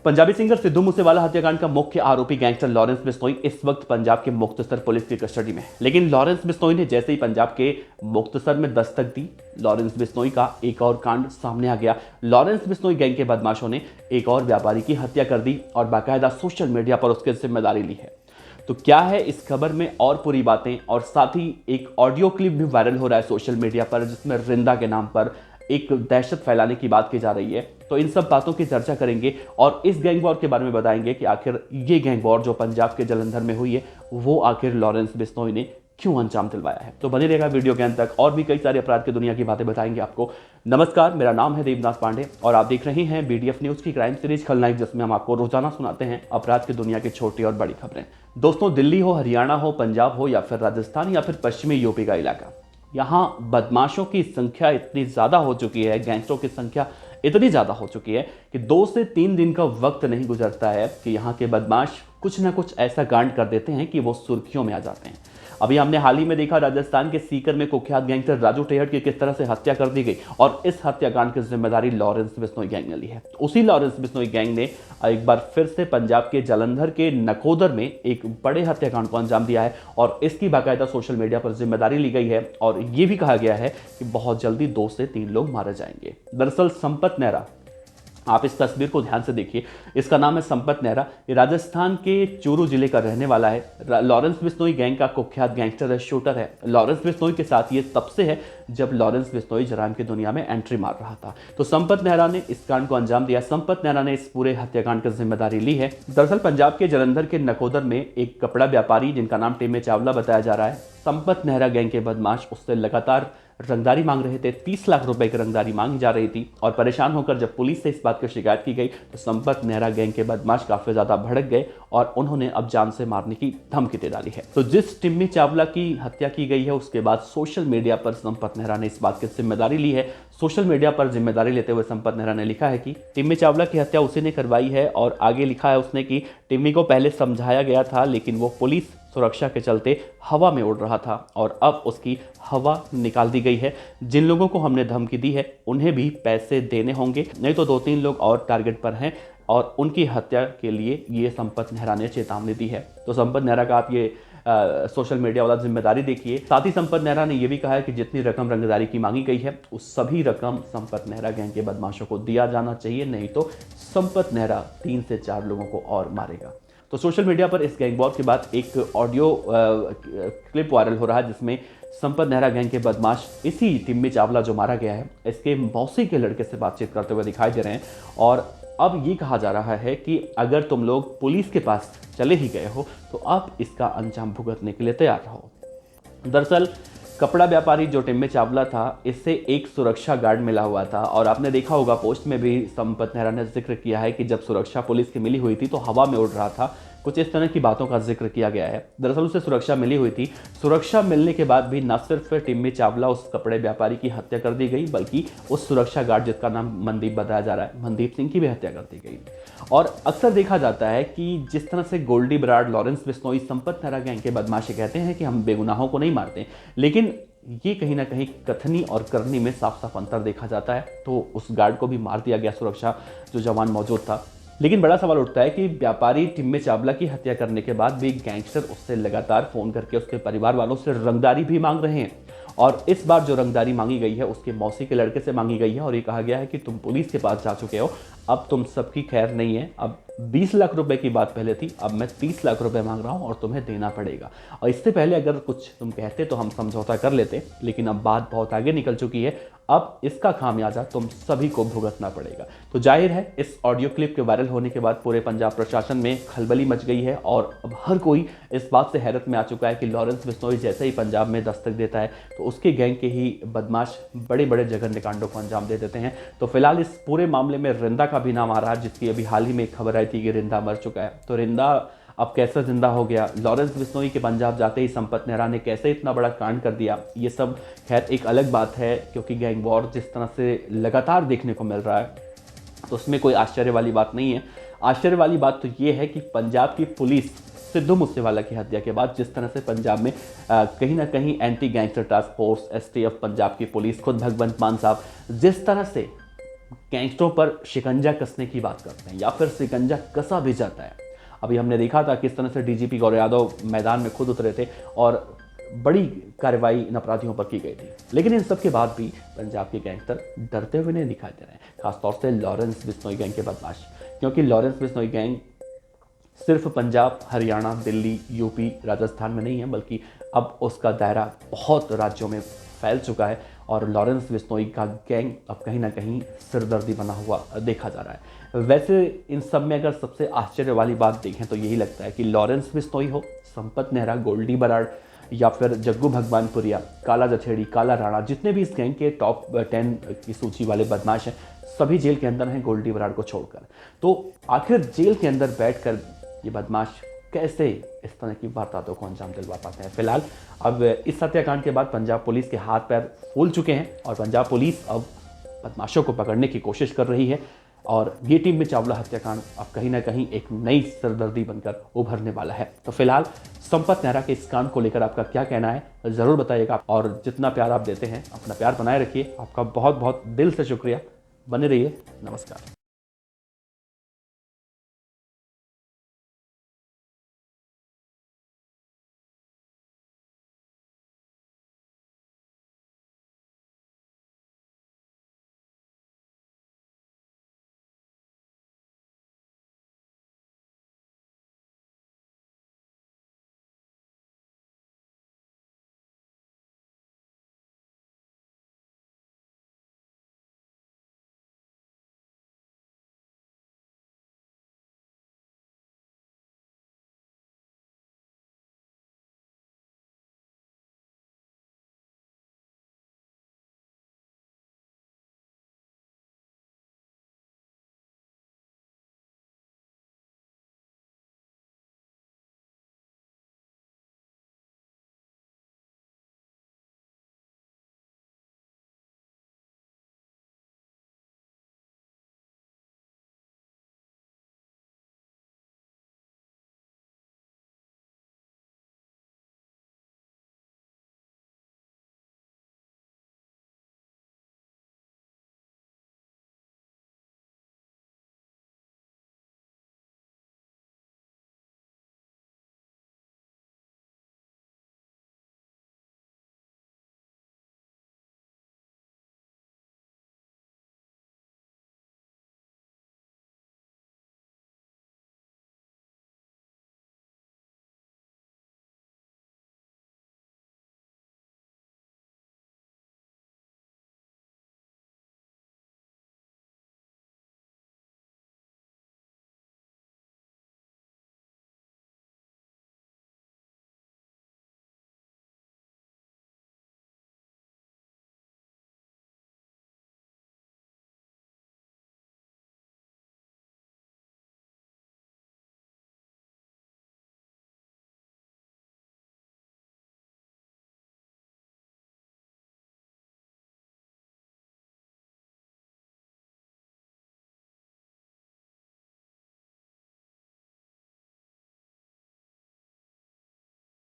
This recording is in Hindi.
पंजाबी सिंगर सिद्धू मूसेवाला हत्याकांड का मुख्य आरोपी गैंगस्टर लॉरेंस बिश्नोई इस वक्त पंजाब के मुक्तसर पुलिस की कस्टडी में है। लेकिन लॉरेंस बिश्नोई ने जैसे ही पंजाब के मुक्तसर में दस्तक दी, लॉरेंस बिश्नोई का एक और कांड सामने आ गया। लॉरेंस बिश्नोई गैंग के बदमाशों ने एक और व्यापारी की हत्या कर दी और बाकायदा सोशल मीडिया पर उसकी जिम्मेदारी ली है। तो क्या है इस खबर में और पूरी बातें, और साथ ही एक ऑडियो क्लिप भी वायरल हो रहा है सोशल मीडिया पर जिसमें रिंदा के नाम पर एक दहशत फैलाने की बात की जा रही है। तो इन सब बातों की चर्चा करेंगे और इस गैंग वॉर के बारे में बताएंगे कि आखिर ये गैंग वॉर जो पंजाब के जालंधर में हुई है वो आखिर लॉरेंस बिश्नोई ने क्यों अंजाम दिलवाया है। तो बने रहेगा वीडियो के अंत तक, और भी कई सारे अपराध की दुनिया की बातें बताएंगे आपको। नमस्कार, मेरा नाम है देवनाथ पांडे और आप देख रहे हैं BDF न्यूज की क्राइम सीरीज खलनायक, जिसमें हम आपको रोजाना सुनाते हैं अपराध की दुनिया की छोटी और बड़ी खबरें। दोस्तों, दिल्ली हो, हरियाणा हो, पंजाब हो या फिर राजस्थान या फिर पश्चिमी यूपी का इलाका, यहाँ बदमाशों की संख्या इतनी ज़्यादा हो चुकी है, गैंगस्टरों की संख्या इतनी ज़्यादा हो चुकी है कि 2 से 3 दिन का वक्त नहीं गुजरता है कि यहाँ के बदमाश कुछ ना कुछ ऐसा कांड कर देते हैं कि वो सुर्खियों में आ जाते हैं। अभी हमने हाल ही में देखा राजस्थान के सीकर में कुख्यात गैंगस्टर राजू टेहट की किस तरह से हत्या कर दी गई, और इस हत्याकांड की जिम्मेदारी लॉरेंस बिश्नोई गैंग ने ली है। उसी लॉरेंस बिश्नोई गैंग ने एक बार फिर से पंजाब के जालंधर के नकोदर में एक बड़े हत्याकांड को अंजाम दिया है और इसकी बाकायदा सोशल मीडिया पर जिम्मेदारी ली गई है और ये भी कहा गया है कि बहुत जल्दी 2 से 3 लोग मारे जाएंगे। दरअसल संपत नेहरा, आप इस तस्वीर को ध्यान से देखिए, इसका नाम है संपत नेहरा। ये राजस्थान के चूरू जिले का रहने वाला है। लॉरेंस बिश्नोई गैंग का कुख्यात गैंगस्टर है, शूटर है। लॉरेंस बिश्नोई के साथ ये तब से है जब लॉरेंस बिश्नोई जराइम की दुनिया में एंट्री मार रहा था। तो संपत नेहरा ने इस कांड को अंजाम दिया। संपत नेहरा ने इस पूरे हत्याकांड की जिम्मेदारी ली है। दरअसल पंजाब के जालंधर के नकोदर में एक कपड़ा व्यापारी जिनका नाम टिम्मे चावला बताया जा रहा है, संपत नेहरा गैंग के बदमाश उससे लगातार रंगदारी मांग रहे थे। 30 लाख रुपए की रंगदारी मांगी जा रही थी और परेशान होकर जब पुलिस से इस बात की शिकायत की गई तो संपत नेहरा गैंग के बदमाश काफी ज्यादा भड़क गए और उन्होंने अब जान से मारने की धमकी दे डाली है। तो जिस टिम्मी चावला की हत्या की गई है उसके बाद सोशल मीडिया पर संपत नेहरा ने इस बात की जिम्मेदारी ली है। सोशल मीडिया पर जिम्मेदारी लेते हुए संपत नेहरा ने लिखा है कि टिम्मी चावला की हत्या उसी ने करवाई है, और आगे लिखा है उसने कि टिम्मी को पहले समझाया गया था लेकिन वो पुलिस सुरक्षा के चलते हवा में उड़ रहा था और अब उसकी हवा निकाल दी गई है। जिन लोगों को हमने धमकी दी है उन्हें भी पैसे देने होंगे, नहीं तो 2-3 लोग और टारगेट पर हैं और उनकी हत्या के लिए ये संपत नेहरा ने चेतावनी दी है। तो संपत नेहरा का आप ये सोशल मीडिया वाला जिम्मेदारी देखिए। साथ ही संपत नेहरा ने यह भी कहा है कि जितनी रकम रंगदारी की मांगी गई है उस सभी रकम संपत नेहरा गैंग के बदमाशों को दिया जाना चाहिए, नहीं तो संपत नेहरा 3 से 4 लोगों को और मारेगा। तो सोशल मीडिया पर इस गैंग वॉर के बाद एक ऑडियो क्लिप वायरल हो रहा है जिसमें संपत नेहरा गैंग के बदमाश इसी टिम्मी चावला जो मारा गया है इसके मौसी के लड़के से बातचीत करते हुए दिखाई दे रहे हैं, और अब ये कहा जा रहा है कि अगर तुम लोग पुलिस के पास चले ही गए हो तो आप इसका अंजाम भुगतने के लिए तैयार रहो। दरअसल कपड़ा व्यापारी जो टिम्मे चावला था, इससे एक सुरक्षा गार्ड मिला हुआ था और आपने देखा होगा पोस्ट में भी संपत नेहरा ने जिक्र किया है कि जब सुरक्षा पुलिस की मिली हुई थी तो हवा में उड़ रहा था। कुछ इस तरह की बातों का जिक्र किया गया है। दरअसल उसे सुरक्षा मिली हुई थी। सुरक्षा मिलने के बाद भी न सिर्फ टिम्मी चावला उस कपड़े व्यापारी की हत्या कर दी गई बल्कि उस सुरक्षा गार्ड जिसका नाम मनदीप बताया जा रहा है, मनदीप सिंह की भी हत्या कर दी गई। और अक्सर देखा जाता है कि जिस तरह से गोल्डी बराड़, लॉरेंस बिश्नोई, संपत नेहरा गैंग के बदमाशी कहते हैं कि हम बेगुनाहों को नहीं मारते, लेकिन ये कहीं ना कहीं कथनी और करनी में साफ साफ अंतर देखा जाता है। तो उस गार्ड को भी मार दिया गया, सुरक्षा जो जवान मौजूद था। लेकिन बड़ा सवाल उठता है कि व्यापारी टिम्मे चावला की हत्या करने के बाद भी गैंगस्टर उससे लगातार फोन करके उसके परिवार वालों से रंगदारी भी मांग रहे हैं, और इस बार जो रंगदारी मांगी गई है उसके मौसी के लड़के से मांगी गई है और ये कहा गया है कि तुम पुलिस के पास जा चुके हो, अब तुम सबकी खैर नहीं है। अब 20 लाख रुपए की बात पहले थी, अब मैं 30 लाख रुपए मांग रहा हूं और तुम्हें देना पड़ेगा। और इससे पहले अगर कुछ तुम कहते तो हम समझौता कर लेते, लेकिन अब बात बहुत आगे निकल चुकी है, अब इसका खामियाजा तुम सभी को भुगतना पड़ेगा। तो जाहिर है इस ऑडियो क्लिप के वायरल होने के बाद पूरे पंजाब प्रशासन में खलबली मच गई है और अब हर कोई इस बात से हैरत में आ चुका है कि लॉरेंस बिश्नोई जैसे ही पंजाब में दस्तक देता है तो उसके गैंग के ही बदमाश बड़े बड़े जघन्य कांडों को अंजाम दे देते हैं। तो फिलहाल इस पूरे मामले में रिंदा का भी नाम आ रहा है, जिसकी अभी हाल ही में एक खबर आई थी कि रिंदा मर चुका है। तो रिंदा अब कैसे जिंदा हो गया, लॉरेंस बिश्नोई के पंजाब जाते ही संपत नेहरा ने कैसे इतना बड़ा कांड कर दिया, ये सब खैर एक अलग बात है, क्योंकि गैंग वॉर जिस तरह से लगातार देखने को मिल रहा है तो उसमें कोई आश्चर्य वाली बात नहीं है। आश्चर्य वाली बात तो ये है कि पंजाब की पुलिस सिद्धू मूसेवाला की हत्या के बाद जिस तरह से पंजाब में कहीं ना कहीं anti gangster task force STF Punjab की पुलिस, खुद भगवंत मान साहब जिस तरह से गैंगस्टरों पर शिकंजा कसने की बात करते हैं या फिर शिकंजा कसा भी जाता है। अभी हमने देखा था किस तरह से डीजीपी गौरव यादव मैदान में खुद उतरे थे और बड़ी कार्रवाई इन अपराधियों पर की गई थी। लेकिन इन सब के बाद भी पंजाब के गैंगस्टर डरते हुए नहीं दिखाई दे रहे हैं, खासतौर से लॉरेंस बिश्नोई गैंग के बदमाश। क्योंकि लॉरेंस बिश्नोई गैंग सिर्फ पंजाब, हरियाणा, दिल्ली, यूपी, राजस्थान में नहीं है, बल्कि अब उसका दायरा बहुत राज्यों में फैल चुका है और लॉरेंस बिश्नोई का गैंग अब कहीं ना कहीं सिरदर्दी बना हुआ देखा जा रहा है। वैसे इन सब में अगर सबसे आश्चर्य वाली बात देखें तो यही लगता है कि लॉरेंस बिश्नोई हो, संपत नेहरा, गोल्डी बराड़ या फिर जग्गू भगवानपुरिया, काला जथेड़ी, काला राणा, जितने भी इस गैंग के टॉप 10 की सूची वाले बदमाश हैं, सभी जेल के अंदर हैं गोल्डी बराड़ को छोड़कर। तो आखिर जेल के अंदर बैठकर ये बदमाश कैसे इस तरह की वारदातों को अंजाम दिलवा पाते हैं। फिलहाल अब इस हत्याकांड के बाद पंजाब पुलिस के हाथ पैर फूल चुके हैं और पंजाब पुलिस अब बदमाशों को पकड़ने की कोशिश कर रही है और ये टीम में चावला हत्याकांड अब कहीं ना कहीं एक नई सरदर्दी बनकर उभरने वाला है। तो फिलहाल संपत नेहरा के इस कांड को लेकर आपका क्या कहना है ज़रूर बताइएगा और जितना प्यार आप देते हैं अपना प्यार बनाए रखिए। आपका बहुत बहुत दिल से शुक्रिया। बने रहिए। नमस्कार।